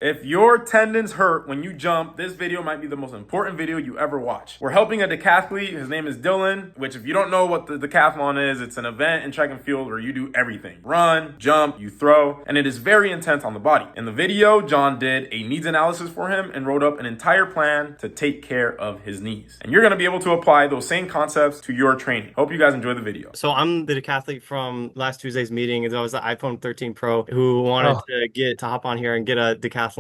If your tendons hurt when you jump, this video might be the most important video you ever watch. We're helping a decathlete. His name is Dillan, which if you don't know what the decathlon is, it's an event in track and field where you do everything. Run, jump, you throw, and it is very intense on the body. In the video, John did a needs analysis for him and wrote up an entire plan to take care of his knees. And you're gonna be able to apply those same concepts to your training. Hope you guys enjoy the video. So I'm the decathlete from last Tuesday's meeting. It was the iPhone 13 Pro who wanted to hop on here and get a decathlon,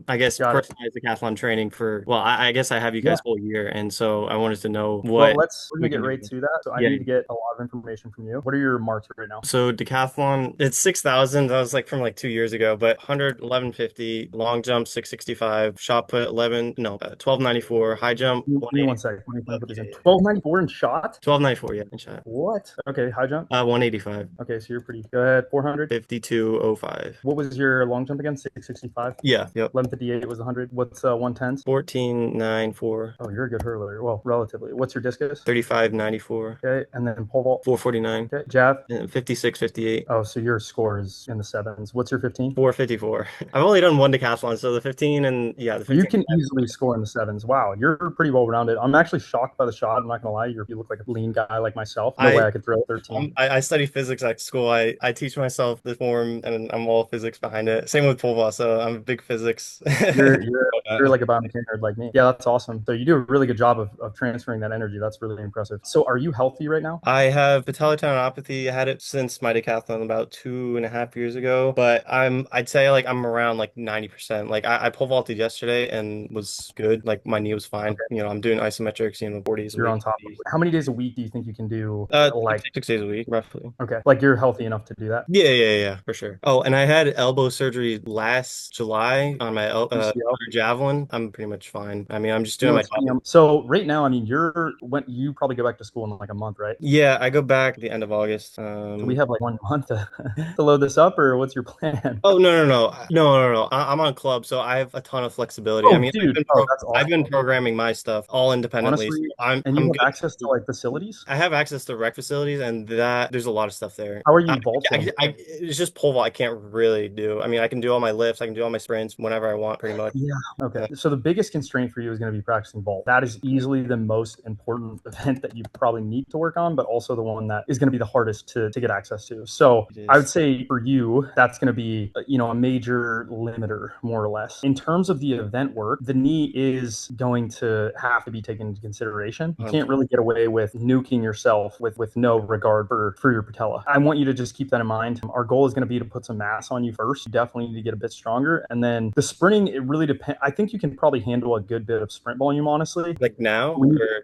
I guess, personalized decathlon training for, well, I guess I have you guys whole year. And so I wanted to know what. Well, we're gonna get right to that. So I need to get a lot of information from you. What are your marks right now? So decathlon, it's 6,000. That was like from like 2 years ago, but 100, 1150, long jump, 665, shot put, 1294, high jump. Give me 1 second. 1294 in shot? 1294, yeah, in shot. What? Okay, high jump? 185. Okay, so you're pretty good. 400? 5205. What was your long jump again? 665? Yeah, yep. 1158 was 100. What's 110s? 1494. Oh, you're a good hurler. Well, relatively. What's your discus? 3594. Okay, and then pole vault? 449. Okay, jab? 5658. Oh, so your score is in the sevens. What's your 15? 454. I've only done one decathlon, so the 15 and the 15. You can easily score in the sevens. Wow, you're pretty well rounded. I'm actually shocked by the shot. I'm not gonna lie. You look like a lean guy like myself. No way I could throw 13. I study physics at school. I teach myself the form, and I'm all physics behind it. Same with pole vault, so I'm a big physics. You're like a biomechanic nerd like me. Yeah, that's awesome. So you do a really good job of transferring that energy. That's really impressive. So are you healthy right now? I have patellar tendinopathy. I had it since my decathlon about 2.5 years ago, but I'd say like I'm around like 90%. Like I pole vaulted yesterday and was good. Like my knee was fine. Okay. I'm doing isometrics, 40s. You're on top of it. How many days a week do you think you can do? Like 6 days a week, roughly. Okay. Like you're healthy enough to do that? Yeah, for sure. Oh, and I had elbow surgery last July on my javelin. I'm pretty much fine. I mean, I'm just doing my So right now, I mean, you probably go back to school in like a month, right? Yeah, I go back at the end of August. Do we have like 1 month to load this up, or what's your plan? Oh, no. I'm on club, so I have a ton of flexibility. I mean, dude, I've been programming my stuff all independently. Honestly, you have access to like facilities? I have access to rec facilities, and there's a lot of stuff there. How are you vaulting? It's just pole vault I can't really do. I mean, I can do all my lifts, I can do all my sprints whenever I want, pretty much. Yeah. Okay. So the biggest constraint for you is going to be practicing vault. That is easily the most important event that you probably need to work on, but also the one that is going to be the hardest to get access to. So I would say for you, that's going to be, a major limiter, more or less. In terms of the event work, the knee is going to have to be taken into consideration. You can't really get away with nuking yourself with no regard for your patella. I want you to just keep that in mind. Our goal is going to be to put some mass on you first. You definitely need to get a bit stronger. And then the sprinting, it really depends. I think you can probably handle a good bit of sprint volume, honestly. Like now?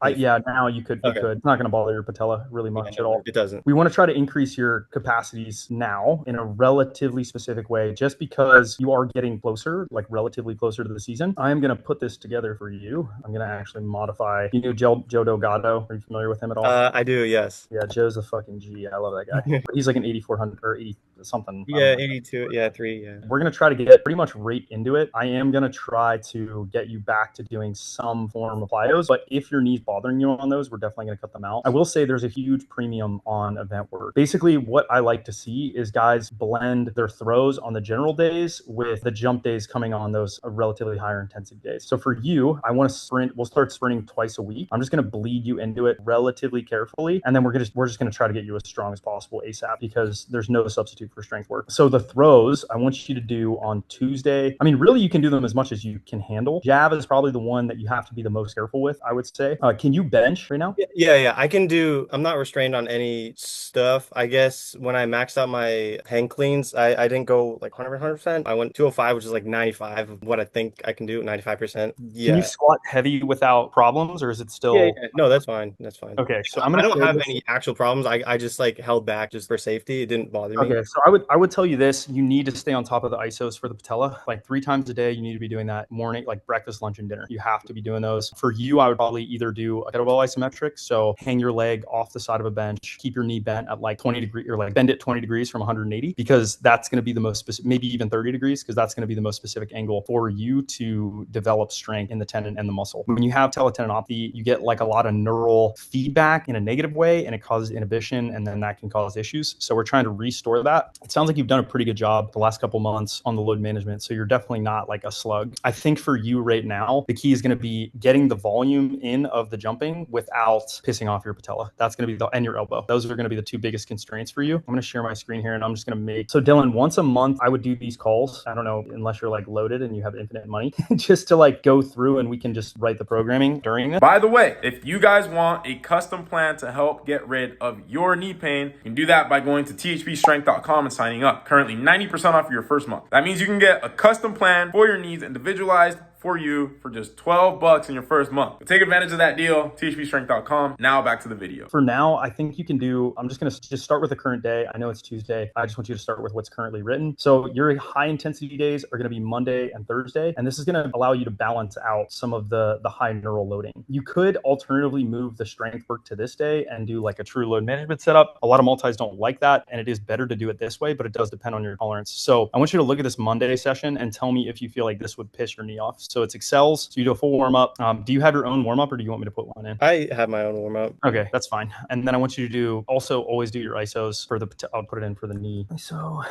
Now you could. Okay. It's not going to bother your patella really much at all. It doesn't. We want to try to increase your capacities now in a relatively specific way, just because you are getting closer, like relatively closer to the season. I am going to put this together for you. I'm going to actually modify. You know Joe Delgado? Are you familiar with him at all? I do, yes. Yeah, Joe's a fucking G. I love that guy. He's like an 8400 or 80 something. Yeah, 82. Yeah, 3. Yeah. We're going to try to get pretty much right into it. I am going to try to get you back to doing some form of plyos, but if your knee's bothering you on those, we're definitely going to cut them out. I will say there's a huge premium on event work. Basically, what I like to see is guys blend their throws on the general days with the jump days coming on those relatively higher intensity days. So for you, I want to sprint. We'll start sprinting twice a week. I'm just going to bleed you into it relatively carefully, and then we're just going to try to get you as strong as possible ASAP, because there's no substitute for strength work. So the throws I want you to do on Tuesday. I mean, really, you can do them as much as you can handle. Jab is probably the one that you have to be the most careful with, I would say. Can you bench right now? Yeah. I can do. I'm not restrained on any stuff. I guess when I maxed out my hang cleans, I didn't go like 100%. I went 205, which is like 95 of what I think I can do, 95%. Yeah. Can you squat heavy without problems, or is it still? Yeah. No, that's fine. Okay, so I don't have any actual problems. I just like held back just for safety. It didn't bother me. Okay, so I would tell you this: you need to stay on top of the isos for the patella. Like 3 times a day, you need to be doing that. morning, like breakfast, lunch, and dinner. You have to be doing those. For you, I would probably either do a kettlebell isometric. So hang your leg off the side of a bench, keep your knee bent at like 20 degrees, or like bend it 20 degrees from 180, because that's going to be the most specific, maybe even 30 degrees, because that's going to be the most specific angle for you to develop strength in the tendon and the muscle. When you have teletendinopathy, you get like a lot of neural feedback in a negative way, and it causes inhibition, and then that can cause issues. So we're trying to restore that. It sounds like you've done a pretty good job the last couple months on the load management. So you're definitely not like a slug. I think for you right now, the key is going to be getting the volume in of the jumping without pissing off your patella. That's going to be and your elbow. Those are going to be the two biggest constraints for you. I'm going to share my screen here, and I'm just going to make, so Dylan, once a month, I would do these calls. I don't know, unless you're like loaded and you have infinite money, just to like go through and we can just write the programming during this. By the way, if you guys want a custom plan to help get rid of your knee pain, you can do that by going to thpstrength.com and signing up. Currently 90% off your first month. That means you can get a custom plan for your knees, individualized for you, for just $12 in your first month. So take advantage of that deal, thpstrength.com. Now back to the video. For now, I think you can do, I'm just going to just start with the current day. I know it's Tuesday. I just want you to start with what's currently written. So your high intensity days are going to be Monday and Thursday, and this is going to allow you to balance out some of the high neural loading. You could alternatively move the strength work to this day and do like a true load management setup. A lot of multis don't like that, and it is better to do it this way, but it does depend on your tolerance. So I want you to look at this Monday session and tell me if you feel like this would piss your knee off. So it's excels. So you do a full warm up. Do you have your own warm up, or do you want me to put one in? I have my own warm up. Okay, that's fine. And then I want you to do also always do your ISOs for the, I'll put it in for the knee. ISO.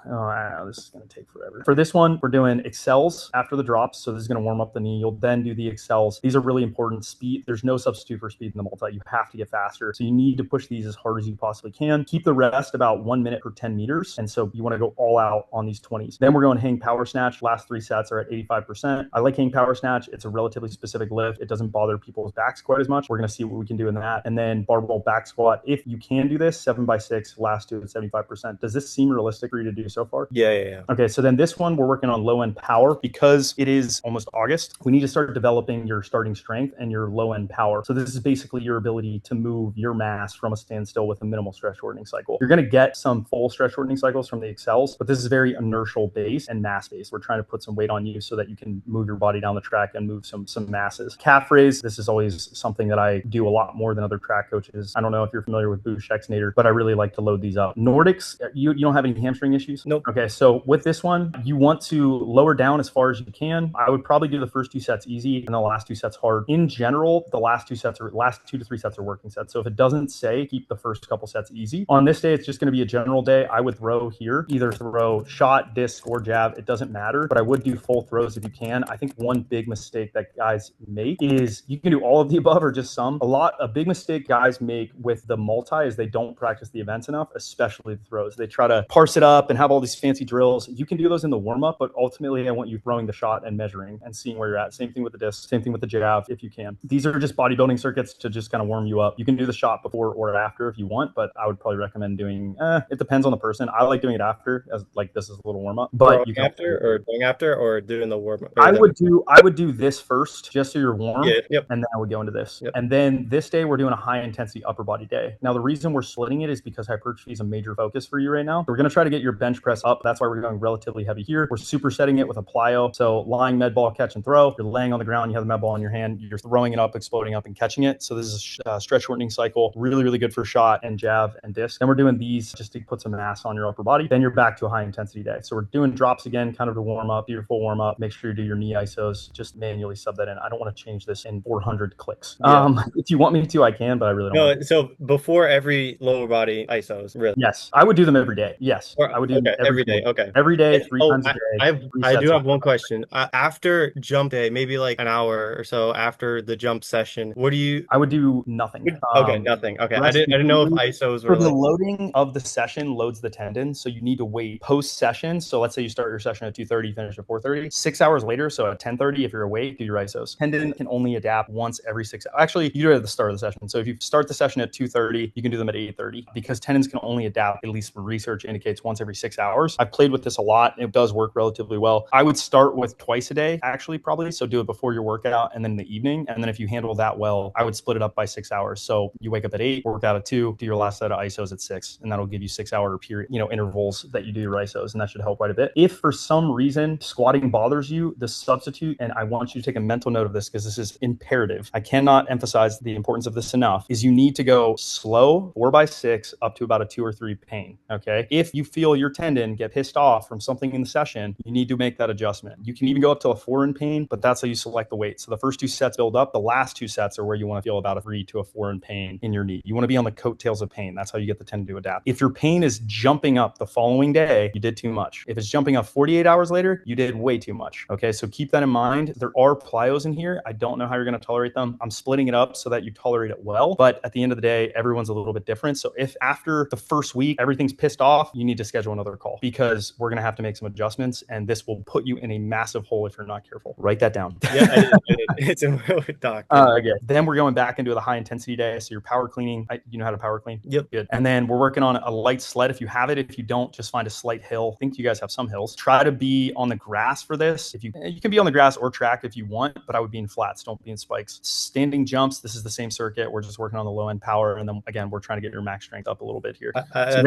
Oh, I don't know. This is going to take forever. For this one, we're doing accels after the drops. So this is going to warm up the knee. You'll then do the accels. These are really important. Speed. There's no substitute for speed in the multi. You have to get faster. So you need to push these as hard as you possibly can. Keep the rest about 1 minute per 10 meters. And so you want to go all out on these 20s. Then we're going hang power snatch. Last 3 sets are at 85%. I like hang power snatch. It's a relatively specific lift. It doesn't bother people's backs quite as much. We're going to see what we can do in that. And then barbell back squat. If you can do this, 7x6, last 2 at 75%. Does this seem realistic for you to do so far? Yeah. Okay, so then this one, we're working on low end power because it is almost August. We need to start developing your starting strength and your low end power. So this is basically your ability to move your mass from a standstill with a minimal stress shortening cycle. You're going to get some full stress shortening cycles from the accels, but this is very inertial based and mass based. We're trying to put some weight on you so that you can move your body down the track and move some masses. Calf raise, this is always something that I do a lot more than other track coaches. I don't know if you're familiar with Boosh Xnator, but I really like to load these up. Nordics, you don't have any hamstring issues? Nope. Okay, so with this one, you want to lower down as far as you can. I would probably do the first 2 sets easy and the last 2 sets hard. In general, the last 2 to 3 sets are working sets. So if it doesn't say, keep the first couple sets easy. On this day, it's just going to be a general day. I would throw here, either throw shot, disc, or jab. It doesn't matter, but I would do full throws if you can. I think one big mistake that guys make is you can do all of the above or just some. A big mistake guys make with the multi is they don't practice the events enough, especially the throws. They try to parse it up and have all these fancy drills. You can do those in the warm up, but ultimately I want you throwing the shot and measuring and seeing where you're at. Same thing with the disc, same thing with the jab if you can. These are just bodybuilding circuits to just kind of warm you up. You can do the shot before or after if you want, but I would probably recommend doing, it depends on the person. I like doing it after, as like this is a little warm up, but you can going after or doing the warm up. I would do this first just so you're warm. Yeah, yep. And then I would go into this. Yep. And then this day we're doing a high intensity upper body day. Now the reason we're splitting it is because hypertrophy is a major focus for you right now. We're going to try to get your bench press up. That's why we're going relatively heavy here. We're supersetting it with a plyo. So lying med ball, catch and throw. You're laying on the ground. You have the med ball in your hand. You're throwing it up, exploding up, and catching it. So this is a stretch shortening cycle. Really, really good for shot and jab and disc. Then we're doing these just to put some mass on your upper body. Then you're back to a high intensity day. So we're doing drops again, kind of to warm up. Do your full warm up. Make sure you do your knee isos. Just manually sub that in. I don't want to change this in 400 clicks. Yeah. If you want me to, I can, but I really don't. No, so before every lower body isos, really? Yes, I would do them every day. Yes, I would do them every day. Okay, every day, 3 times a day. I do have one question. After jump day, maybe like an hour or so after the jump session, what do you? I would do nothing. Okay, nothing. Okay, I didn't know if isos were. For the loading of the session loads the tendon, so you need to wait post session. So let's say you start your session at 2:30, finish at 4:30. 6 hours later, so at 10:30, if you're awake, do your isos. Tendon can only adapt once every 6 hours. Actually, you do it at the start of the session. So if you start the session at 2:30, you can do them at 8:30 because tendons can only adapt, at least research indicates, once every 6 6 hours. I've played with this a lot. It does work relatively well. I would start with twice a day, actually, probably. So do it before your workout and then in the evening. And then if you handle that well, I would split it up by 6 hours. So you wake up at 8, work out at 2, do your last set of ISOs at 6, and that'll give you 6-hour period, intervals that you do your ISOs, and that should help quite a bit. If for some reason squatting bothers you, the substitute, and I want you to take a mental note of this because this is imperative. I cannot emphasize the importance of this enough, is you need to go slow 4x6 up to about a 2 or 3 pain. Okay. If you feel your tendon get pissed off from something in the session, you need to make that adjustment. You can even go up to a 4 in pain, but that's how you select the weight. So the first 2 sets build up. The last 2 sets are where you want to feel about a 3 to a 4 in pain in your knee. You want to be on the coattails of pain. That's how you get the tendon to adapt. If your pain is jumping up the following day, you did too much. If it's jumping up 48 hours later, you did way too much. Okay. So keep that in mind. There are plyos in here. I don't know how you're going to tolerate them. I'm splitting it up so that you tolerate it well. But at the end of the day, everyone's a little bit different. So if after the first week, everything's pissed off, you need to schedule another call because we're going to have to make some adjustments and this will put you in a massive hole if you're not careful. Write that down. Yeah, I did. It's in my doc. Okay. Then we're going back into the high intensity day. So you're power cleaning. You know how to power clean? Yep. Good. And then we're working on a light sled if you have it. If you don't, just find a slight hill. I think you guys have some hills. Try to be on the grass for this. If you can be on the grass or track if you want, but I would be in flats. Don't be in spikes. Standing jumps. This is the same circuit. We're just working on the low end power. And then again, we're trying to get your max strength up a little bit here. I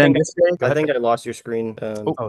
think I lost your screen.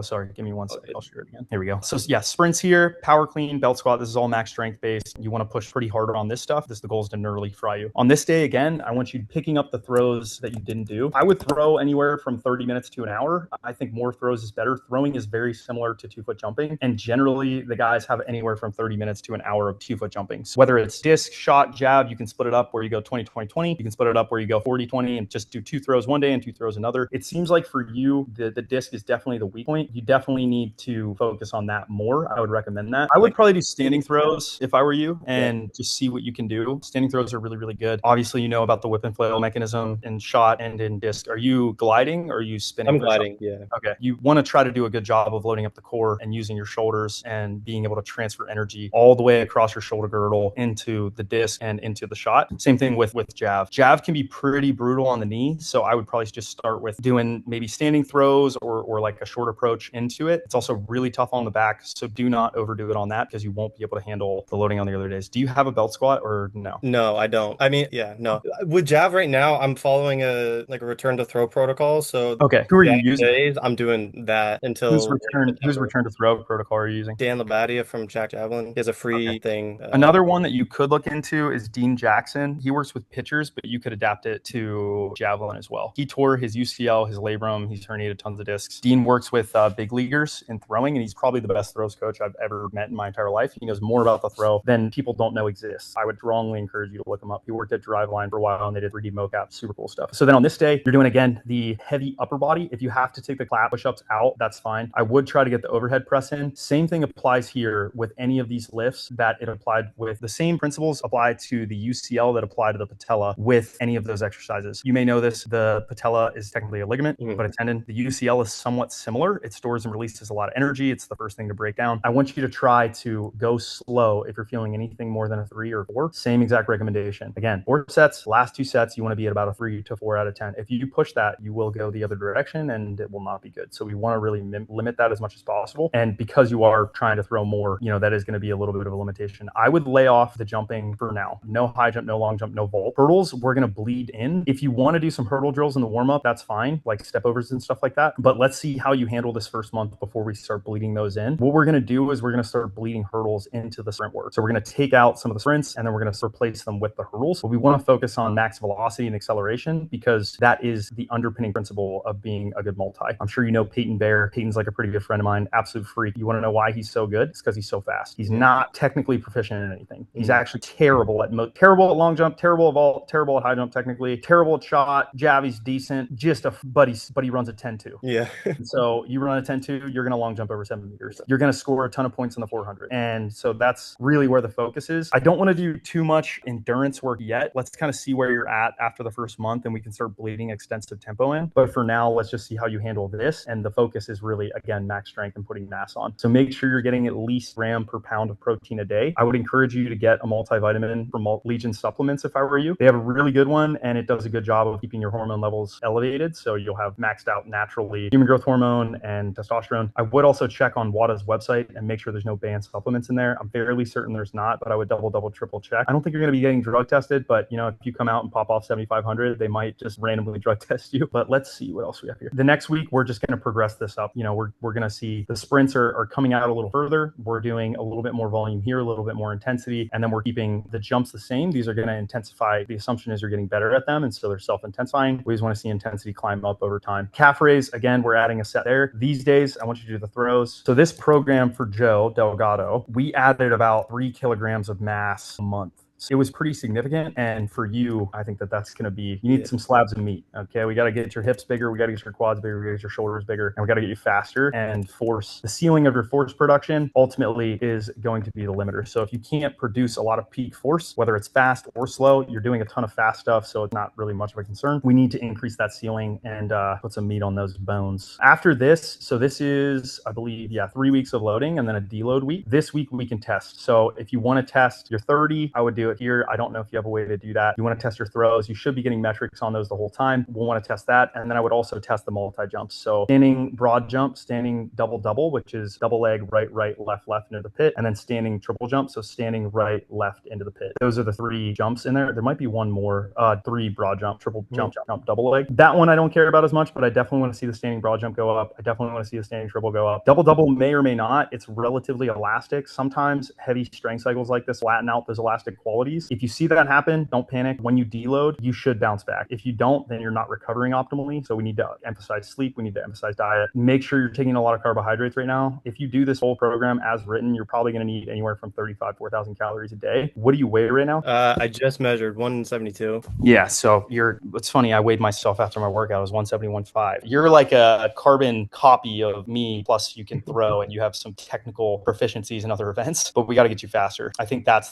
Sorry. Give me 1 second. I'll share it again. Here we go. So yeah, sprints here, power clean, belt squat. This is all max strength based. You want to push pretty hard on this stuff. The goal is to neurally fry you. On this day, again, I want you picking up the throws that you didn't do. I would throw anywhere from 30 minutes to an hour. I think more throws is better. Throwing is very similar to 2-foot jumping. And generally the guys have anywhere from 30 minutes to an hour of 2-foot jumping. So whether it's disc, shot, jab, you can split it up where you go 20-20-20. You can split it up where you go 40-20 and just do 2 throws one day and 2 throws another. It seems like for you, the disc is definitely the weak point. You definitely need to focus on that more. I would recommend that. I would probably do standing throws if I were you and just see what you can do. Standing throws are really, really good. Obviously, you know about the whip and flail mechanism in shot and in disc. Are you gliding or are you spinning? I'm gliding, yeah. Okay. You want to try to do a good job of loading up the core and using your shoulders and being able to transfer energy all the way across your shoulder girdle into the disc and into the shot. Same thing with jab. Jab can be pretty brutal on the knee. So I would probably just start with doing maybe standing throws or like a short approach into it. It's also really tough on the back. So do not overdo it on that because you won't be able to handle the loading on the other days. Do you have a belt squat or no? No, I don't. I mean, yeah, no. With Jav right now, I'm following a return to throw protocol. So okay, who are you using? Days, I'm doing that until whose return to throw protocol are you using? Dan Labadia from Jack Javelin. He has a free thing. Another one that you could look into is Dean Jackson. He works with pitchers, but you could adapt it to javelin as well. He tore his UCL, his labrum. He's herniated tons of discs. Dean works with big leaguers in throwing, and he's probably the best throws coach I've ever met in my entire life. He knows more about the throw than people don't know exists. I would strongly encourage you to look him up. He worked at Driveline for a while, and they did 3D mocap, super cool stuff. So then on this day, you're doing again the heavy upper body. If you have to take the clap push-ups out, that's fine. I would try to get the overhead press in. Same thing applies here with any of these lifts that it applied with. The same principles apply to the UCL that apply to the patella with any of those exercises. You may know this, the patella is technically a ligament, but a tendon. The UCL is somewhat similar. It stores and releases a lot of energy. It's the first thing to break down. I want you to try to go slow if you're feeling anything more than a 3 or 4. Same exact recommendation. Again, 4 sets, last 2 sets, you want to be at about a 3 to 4 out of 10. If you push that, you will go the other direction and it will not be good. So we want to really limit that as much as possible. And because you are trying to throw more, that is going to be a little bit of a limitation. I would lay off the jumping for now. No high jump, no long jump, no vault. Hurdles, we're going to bleed in. If you want to do some hurdle drills in the warm up, that's fine, like step overs and stuff like that. But let's see how you handle this first month before we start bleeding those in. What we're going to do is we're going to start bleeding hurdles into the sprint work. So we're going to take out some of the sprints and then we're going to replace them with the hurdles. But we want to focus on max velocity and acceleration because that is the underpinning principle of being a good multi. I'm sure you know Peyton Bear. Peyton's like a pretty good friend of mine, absolute freak. You want to know why he's so good? It's because he's so fast. He's not technically proficient in anything. He's actually terrible at terrible at long jump, terrible at vault, terrible at high jump technically, terrible at shot, jab, he's decent, just but he runs a 10-2. Yeah. So you run a 10-2, you're going to long jump over 7 meters. You're going to score a ton of points in the 400. And so that's really where the focus is. I don't want to do too much endurance work yet. Let's kind of see where you're at after the first month and we can start bleeding extensive tempo in. But for now, let's just see how you handle this. And the focus is really, again, max strength and putting mass on. So make sure you're getting at least gram per pound of protein a day. I would encourage you to get a multivitamin from Legion Supplements if I were you. They have a really good one and it does a good job of keeping your hormone levels elevated. So you'll have maxed out naturally human growth hormone, hormone and testosterone. I would also check on WADA's website and make sure there's no banned supplements in there. I'm fairly certain there's not, but I would double, triple check. I don't think you're going to be getting drug tested, but if you come out and pop off 7,500, they might just randomly drug test you. But let's see what else we have here. The next week, we're just going to progress this up. We're going to see the sprints are coming out a little further. We're doing a little bit more volume here, a little bit more intensity, and then we're keeping the jumps the same. These are going to intensify. The assumption is you're getting better at them, and so they're self-intensifying. We always want to see intensity climb up over time. Calf raise, again, we're adding a set there. These days, I want you to do the throws. So this program for Joe Delgado, we added about 3 kilograms of mass a month. It was pretty significant. And for you, I think that's going to be, you need some slabs of meat. Okay. We got to get your hips bigger. We got to get your quads bigger. We got to get your shoulders bigger. And we got to get you faster. And force, the ceiling of your force production ultimately is going to be the limiter. So if you can't produce a lot of peak force, whether it's fast or slow, you're doing a ton of fast stuff. So it's not really much of a concern. We need to increase that ceiling and put some meat on those bones. After this, so this is, I believe, 3 weeks of loading and then a deload week. This week we can test. So if you want to test your 30, I would do it here. I don't know if you have a way to do that. You want to test your throws. You should be getting metrics on those the whole time. We'll want to test that. And then I would also test the multi-jumps. So standing broad jump, standing double, which is double leg, right, left into the pit, and then standing triple jump. So standing right, left into the pit. Those are the 3 jumps in there. There might be one more, 3 broad jump, triple jump, double leg. That one I don't care about as much, but I definitely want to see the standing broad jump go up. I definitely want to see the standing triple go up. Double may or may not. It's relatively elastic. Sometimes heavy strength cycles like this flatten out those elastic qualities. If you see that happen, don't panic. When you deload, you should bounce back. If you don't, then you're not recovering optimally. So we need to emphasize sleep. We need to emphasize diet. Make sure you're taking a lot of carbohydrates right now. If you do this whole program as written, you're probably going to need anywhere from 4,000 calories a day. What do you weigh right now? I just measured 172. Yeah. So it's funny. I weighed myself after my workout. I was 171.5. You're like a carbon copy of me. Plus you can throw and you have some technical proficiencies in other events, but we got to get you faster. I think that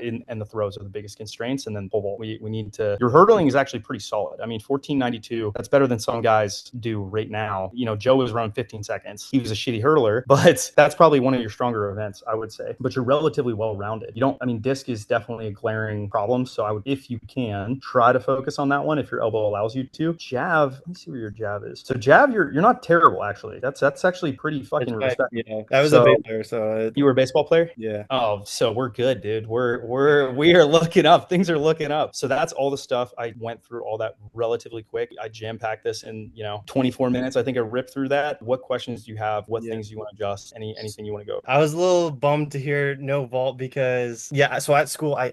and the throws are the biggest constraints. And then pole vault, we need to, your hurdling is actually pretty solid. I mean, 1492, that's better than some guys do right now. Joe was around 15 seconds. He was a shitty hurdler, but that's probably one of your stronger events, I would say. But you're relatively well-rounded. Disc is definitely a glaring problem. So I would, if you can, try to focus on that one if your elbow allows you to. Jab, let me see where your jab is. So jab, you're not terrible, actually. That's actually pretty fucking respectable. Yeah, I was a base player, so you were a baseball player? Yeah. Oh, so we're good, dude. We are looking up. Things are looking up. So that's all the stuff. I went through all that relatively quick. I jam-packed this in 24 minutes. I think I ripped through that. What questions do you have? What things you want to adjust? Anything you want to go over? I was a little bummed to hear no vault because so at school I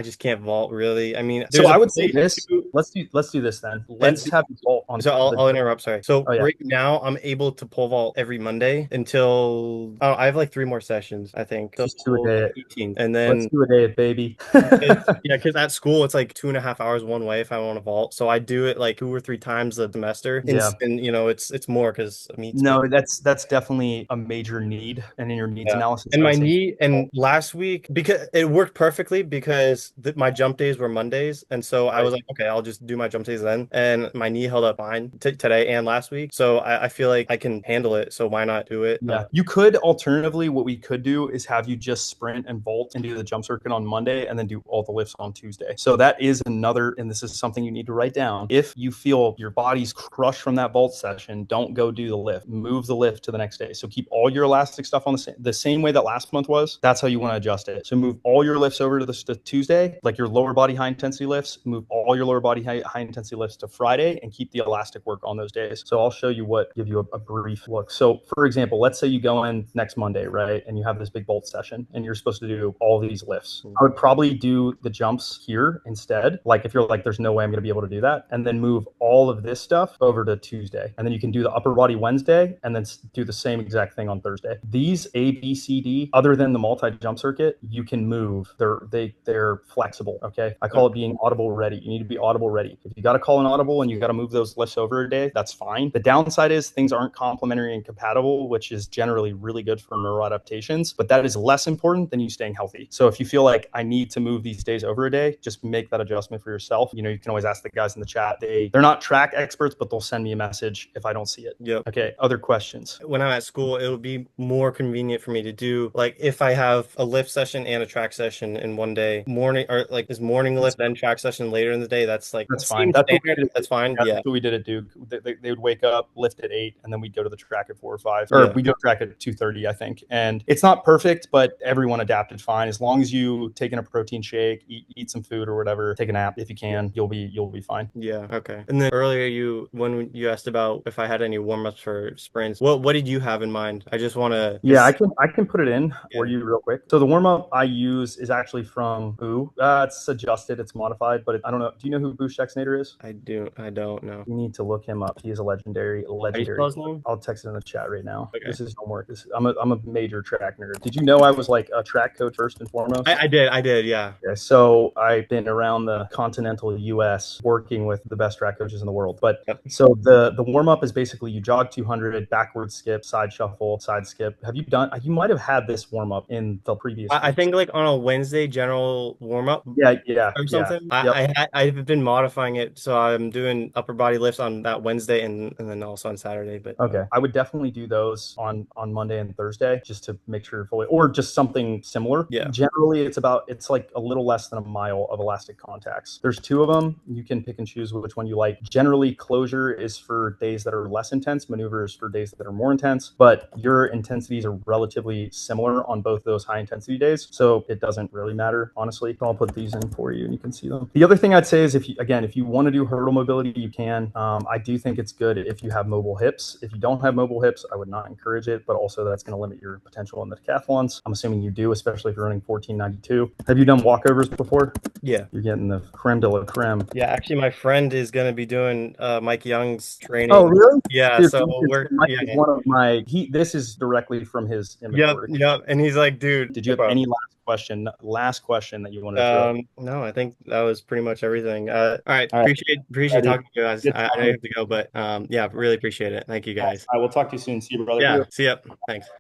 just can't vault really. I mean, so I would say this. Let's do this then. Let's have vault on. So I'll interrupt. Sorry. So right now I'm able to pole vault every Monday until I have like 3 more sessions, I think. Just 2 a day. 18, and then let's do a day, baby. because at school it's like 2.5 hours one way if I want to vault. So I do it like 2 or 3 times a semester. Yeah. And it's more because no, that's definitely a major need, and in your needs analysis. And my knee, and last week because it worked perfectly because my jump days were Mondays, and so I was like, okay, I'll just do my jump days then. And my knee held up fine today and last week, so I feel like I can handle it. So why not do it? Yeah, you could alternatively. What we could do is have you just sprint and vault and do the jump circuit on Monday, and then do all the lifts on Tuesday. So that is another, and this is something you need to write down. If you feel your body's crushed from that vault session, don't go do the lift. Move the lift to the next day. So keep all your elastic stuff on the same way that last month was. That's how you want to adjust it. So move all your lifts over to the Tuesday, like your lower body high intensity lifts. Move all your lower body high intensity lifts to Friday, and keep the elastic work on those days. So I'll show you give you a brief look. So for example, let's say you go in next Monday, right? And you have this big bolt session and you're supposed to do all these lifts. I would probably do the jumps here instead. Like if you're like, there's no way I'm going to be able to do that. And then move all of this stuff over to Tuesday. And then you can do the upper body Wednesday and then do the same exact thing on Thursday. These A, B, C, D, other than the multi-jump circuit, you can move. They're flexible. Okay. I call it being audible ready. You need to be audible ready. If you got to call an audible and you got to move those lifts over a day, that's fine. The downside is things aren't complementary and compatible, which is generally really good for neuroadaptations, but that is less important than you staying healthy. So if you feel like I need to move these days over a day, just make that adjustment for yourself. You can always ask the guys in the chat. They're not track experts, but they'll send me a message if I don't see it. Yep. Okay. Other questions? When I'm at school, it'll be more convenient for me to do, like if I have a lift session and a track session in one day, morning, or like this morning lift, then track session later in the day, that's That's like That's fine. seems That's what we standard. did. That's fine. Yeah, Yeah. that's what we did at Duke. They would wake up, lift at 8, and then we'd go to the track at 4 or 5. Or we go track at 2:30, I think. And it's not perfect, but everyone adapted fine. As long as you take in a protein shake, eat some food or whatever, take a nap if you can, you'll be fine. Yeah. Okay. And then earlier when you asked about if I had any warm-ups for sprints, what did you have in mind? I just want to. Yeah, I can put it in for Yeah. you real quick. So the warm up I use is actually from Boo. It's adjusted, it's modified, but I don't know. Do you know who Boo Schexnader is? I don't know. You need to look him up. He is a legendary. How do you spell his name? I'll text it in the chat right now. Okay. This is homework. I'm a major track nerd. Did you know I was like a track coach first and foremost? I did. Yeah. Okay, so I've been around the continental U.S. working with the best track coaches in the world. But so the warm up is basically you jog 200, backward skip, side shuffle, side skip. Have you done? You might have had this warm up in the previous. I think like on a Wednesday general warm up. Yeah. Or something. Yep. I've been modifying it, so I'm doing upper body lifts on that Wednesday and then also on Saturday. But okay, I would definitely do those on Monday and Thursday just to make sure you're fully, or just something similar. Yeah. Generally, it's like a little less than a mile of elastic contacts. There's 2 of them. You can pick and choose which one you like. Generally, closure is for days that are less intense. Maneuvers for days that are more intense. But your intensities are relatively similar on both those high intensity days, so it doesn't really matter, honestly. So I'll put these in for you and you can see them. The other thing I'd say is if you want to do hurdle mobility, you can. I do think it's good if you have mobile hips. If you don't have mobile hips, I would not encourage it, but also that's going to limit your potential in the decathlons. I'm assuming you do, especially if you're running 1492. Have you done walkovers before? Yeah. You're getting the creme de la creme. Yeah, actually my friend is going to be doing Mike Young's training. Oh, really? Yeah, Dude, so Mike is one of my this is directly from his inventory. Yep. And he's like, dude, did you have any last question that you wanted to throw? No, I think that was pretty much everything. All right. All right. Appreciate talking to you guys. Good I know you have to go, but yeah, really appreciate it. Thank you guys. I will talk to you soon. See you, brother. Yeah, see ya. Thanks.